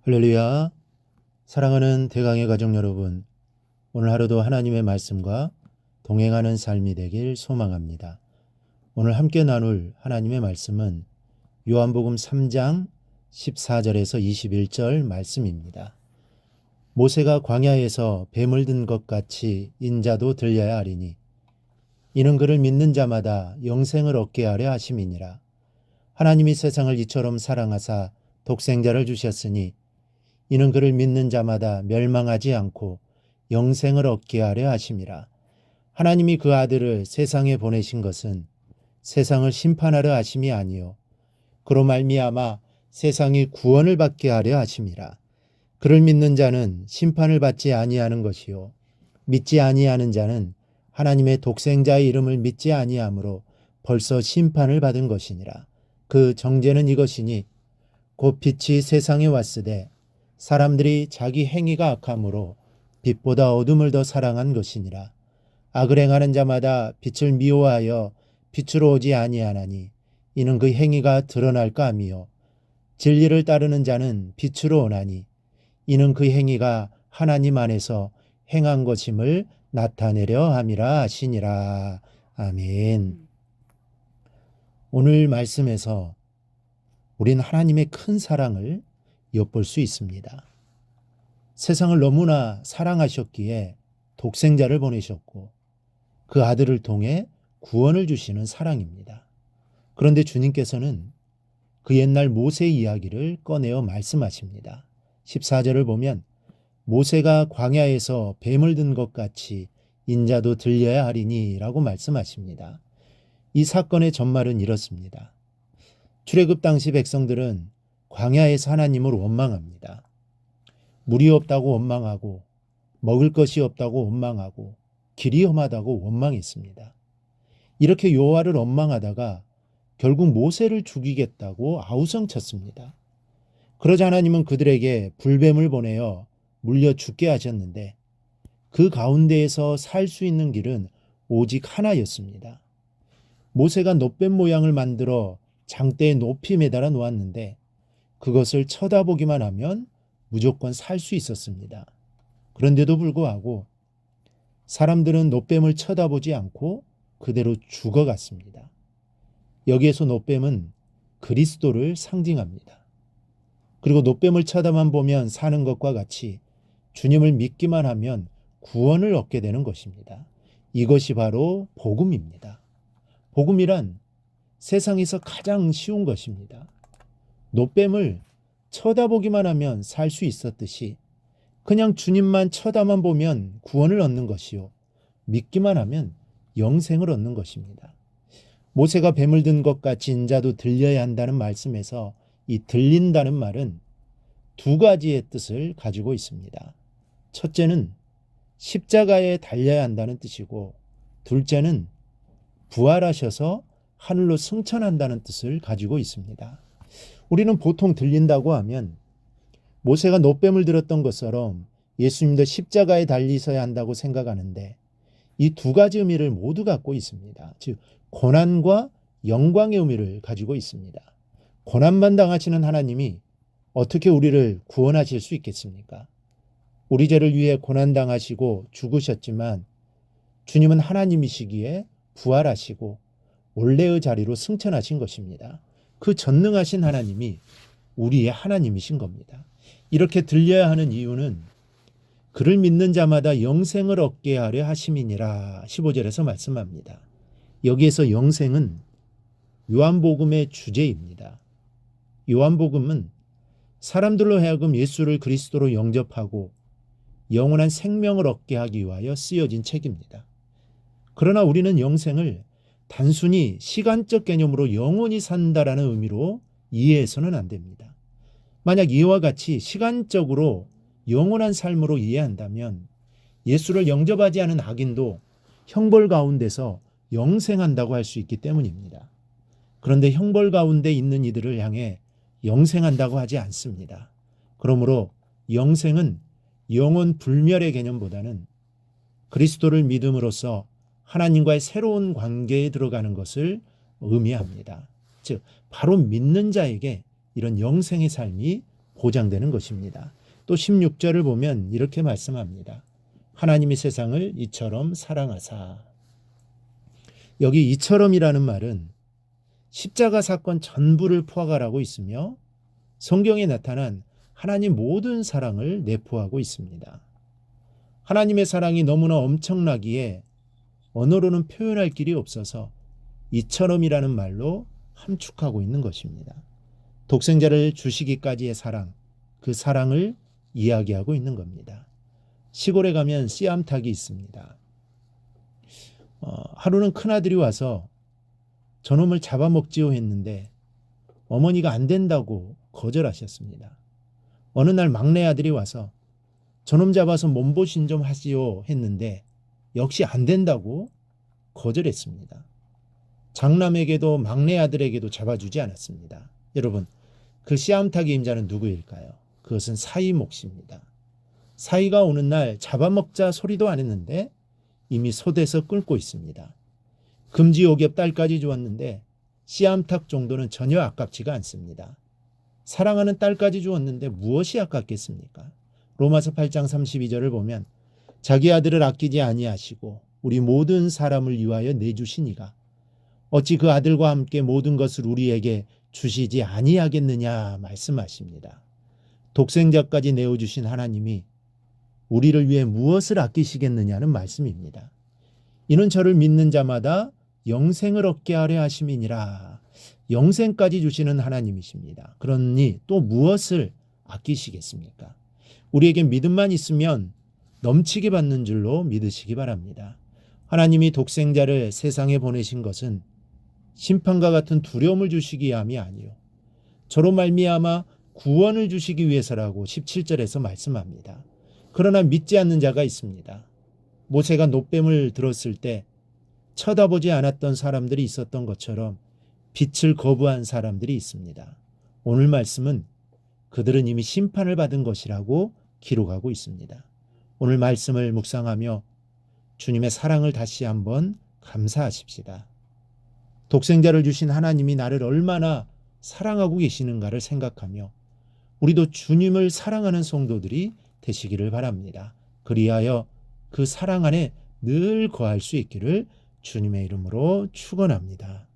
할렐루야. 사랑하는 대강의 가족 여러분, 오늘 하루도 하나님의 말씀과 동행하는 삶이 되길 소망합니다. 오늘 함께 나눌 하나님의 말씀은 요한복음 3장 14절에서 21절 말씀입니다. 모세가 광야에서 뱀을 든 것 같이 인자도 들려야 하리니 이는 그를 믿는 자마다 영생을 얻게 하려 하심이니라. 하나님이 세상을 이처럼 사랑하사 독생자를 주셨으니 이는 그를 믿는 자마다 멸망하지 않고 영생을 얻게 하려 하심이라. 하나님이 그 아들을 세상에 보내신 것은 세상을 심판하려 하심이 아니요 그로 말미암아 세상이 구원을 받게 하려 하심이라. 그를 믿는 자는 심판을 받지 아니하는 것이요 믿지 아니하는 자는 하나님의 독생자의 이름을 믿지 아니하므로 벌써 심판을 받은 것이니라. 그 정죄는 이것이니 곧 빛이 세상에 왔으되 사람들이 자기 행위가 악함으로 빛보다 어둠을 더 사랑한 것이니라. 악을 행하는 자마다 빛을 미워하여 빛으로 오지 아니하나니 이는 그 행위가 드러날까 함이요 진리를 따르는 자는 빛으로 오나니 이는 그 행위가 하나님 안에서 행한 것임을 나타내려 함이라 하시니라. 아멘. 오늘 말씀에서 우린 하나님의 큰 사랑을 엿볼 수 있습니다. 세상을 너무나 사랑하셨기에 독생자를 보내셨고 그 아들을 통해 구원을 주시는 사랑입니다. 그런데 주님께서는 그 옛날 모세 이야기를 꺼내어 말씀하십니다. 14절을 보면 모세가 광야에서 뱀을 든 것 같이 인자도 들려야 하리니 라고 말씀하십니다. 이 사건의 전말은 이렇습니다. 출애굽 당시 백성들은 광야에서 하나님을 원망합니다. 물이 없다고 원망하고 먹을 것이 없다고 원망하고 길이 험하다고 원망했습니다. 이렇게 여호와를 원망하다가 결국 모세를 죽이겠다고 아우성쳤습니다. 그러자 하나님은 그들에게 불뱀을 보내어 물려 죽게 하셨는데 그 가운데에서 살 수 있는 길은 오직 하나였습니다. 모세가 놋뱀 모양을 만들어 장대에 높이 매달아 놓았는데 그것을 쳐다보기만 하면 무조건 살 수 있었습니다. 그런데도 불구하고 사람들은 놋뱀을 쳐다보지 않고 그대로 죽어갔습니다. 여기에서 놋뱀은 그리스도를 상징합니다. 그리고 놋뱀을 쳐다만 보면 사는 것과 같이 주님을 믿기만 하면 구원을 얻게 되는 것입니다. 이것이 바로 복음입니다. 복음이란 세상에서 가장 쉬운 것입니다. 놋뱀을 쳐다보기만 하면 살 수 있었듯이 그냥 주님만 쳐다만 보면 구원을 얻는 것이요 믿기만 하면 영생을 얻는 것입니다. 모세가 뱀을 든 것 같이 인자도 들려야 한다는 말씀에서 이 들린다는 말은 두 가지의 뜻을 가지고 있습니다. 첫째는 십자가에 달려야 한다는 뜻이고 둘째는 부활하셔서 하늘로 승천한다는 뜻을 가지고 있습니다. 우리는 보통 들린다고 하면 모세가 놋뱀을 들었던 것처럼 예수님도 십자가에 달리셔야 한다고 생각하는데 이 두 가지 의미를 모두 갖고 있습니다. 즉 고난과 영광의 의미를 가지고 있습니다. 고난만 당하시는 하나님이 어떻게 우리를 구원하실 수 있겠습니까? 우리 죄를 위해 고난당하시고 죽으셨지만 주님은 하나님이시기에 부활하시고 원래의 자리로 승천하신 것입니다. 그 전능하신 하나님이 우리의 하나님이신 겁니다. 이렇게 들려야 하는 이유는 그를 믿는 자마다 영생을 얻게 하려 하심이니라 15절에서 말씀합니다. 여기에서 영생은 요한복음의 주제입니다. 요한복음은 사람들로 하여금 예수를 그리스도로 영접하고 영원한 생명을 얻게 하기 위하여 쓰여진 책입니다. 그러나 우리는 영생을 단순히 시간적 개념으로 영원히 산다라는 의미로 이해해서는 안 됩니다. 만약 이와 같이 시간적으로 영원한 삶으로 이해한다면 예수를 영접하지 않은 악인도 형벌 가운데서 영생한다고 할 수 있기 때문입니다. 그런데 형벌 가운데 있는 이들을 향해 영생한다고 하지 않습니다. 그러므로 영생은 영원 불멸의 개념보다는 그리스도를 믿음으로써 하나님과의 새로운 관계에 들어가는 것을 의미합니다. 즉 바로 믿는 자에게 이런 영생의 삶이 보장되는 것입니다. 또 16절을 보면 이렇게 말씀합니다. 하나님이 세상을 이처럼 사랑하사. 여기 이처럼이라는 말은 십자가 사건 전부를 포괄하고 있으며 성경에 나타난 하나님 모든 사랑을 내포하고 있습니다. 하나님의 사랑이 너무나 엄청나기에 언어로는 표현할 길이 없어서 이처럼이라는 말로 함축하고 있는 것입니다. 독생자를 주시기까지의 사랑, 그 사랑을 이야기하고 있는 겁니다. 시골에 가면 씨암탉이 있습니다. 하루는 큰아들이 와서 저놈을 잡아먹지요 했는데 어머니가 안 된다고 거절하셨습니다. 어느 날 막내 아들이 와서 저놈 잡아서 몸보신 좀 하시오 했는데 역시 안 된다고 거절했습니다. 장남에게도 막내 아들에게도 잡아주지 않았습니다. 여러분, 그 씨암탉의 임자는 누구일까요? 그것은 사이 몫입니다. 사이가 오는 날 잡아먹자 소리도 안 했는데 이미 솥에서 끓고 있습니다. 금지옥엽 딸까지 주었는데 씨암탉 정도는 전혀 아깝지가 않습니다. 사랑하는 딸까지 주었는데 무엇이 아깝겠습니까? 로마서 8장 32절을 보면 자기 아들을 아끼지 아니하시고 우리 모든 사람을 위하여 내주시니가 어찌 그 아들과 함께 모든 것을 우리에게 주시지 아니하겠느냐 말씀하십니다. 독생자까지 내어주신 하나님이 우리를 위해 무엇을 아끼시겠느냐는 말씀입니다. 이는 저를 믿는 자마다 영생을 얻게 하려 하심이니라. 영생까지 주시는 하나님이십니다. 그러니 또 무엇을 아끼시겠습니까? 우리에게 믿음만 있으면 넘치게 받는 줄로 믿으시기 바랍니다. 하나님이 독생자를 세상에 보내신 것은 심판과 같은 두려움을 주시기 위함이 아니요 저로 말미암아 구원을 주시기 위해서라고 17절에서 말씀합니다. 그러나 믿지 않는 자가 있습니다. 모세가 놋뱀을 들었을 때 쳐다보지 않았던 사람들이 있었던 것처럼 빛을 거부한 사람들이 있습니다. 오늘 말씀은 그들은 이미 심판을 받은 것이라고 기록하고 있습니다. 오늘 말씀을 묵상하며 주님의 사랑을 다시 한번 감사하십시다. 독생자를 주신 하나님이 나를 얼마나 사랑하고 계시는가를 생각하며 우리도 주님을 사랑하는 성도들이 되시기를 바랍니다. 그리하여 그 사랑 안에 늘 거할 수 있기를 주님의 이름으로 축원합니다.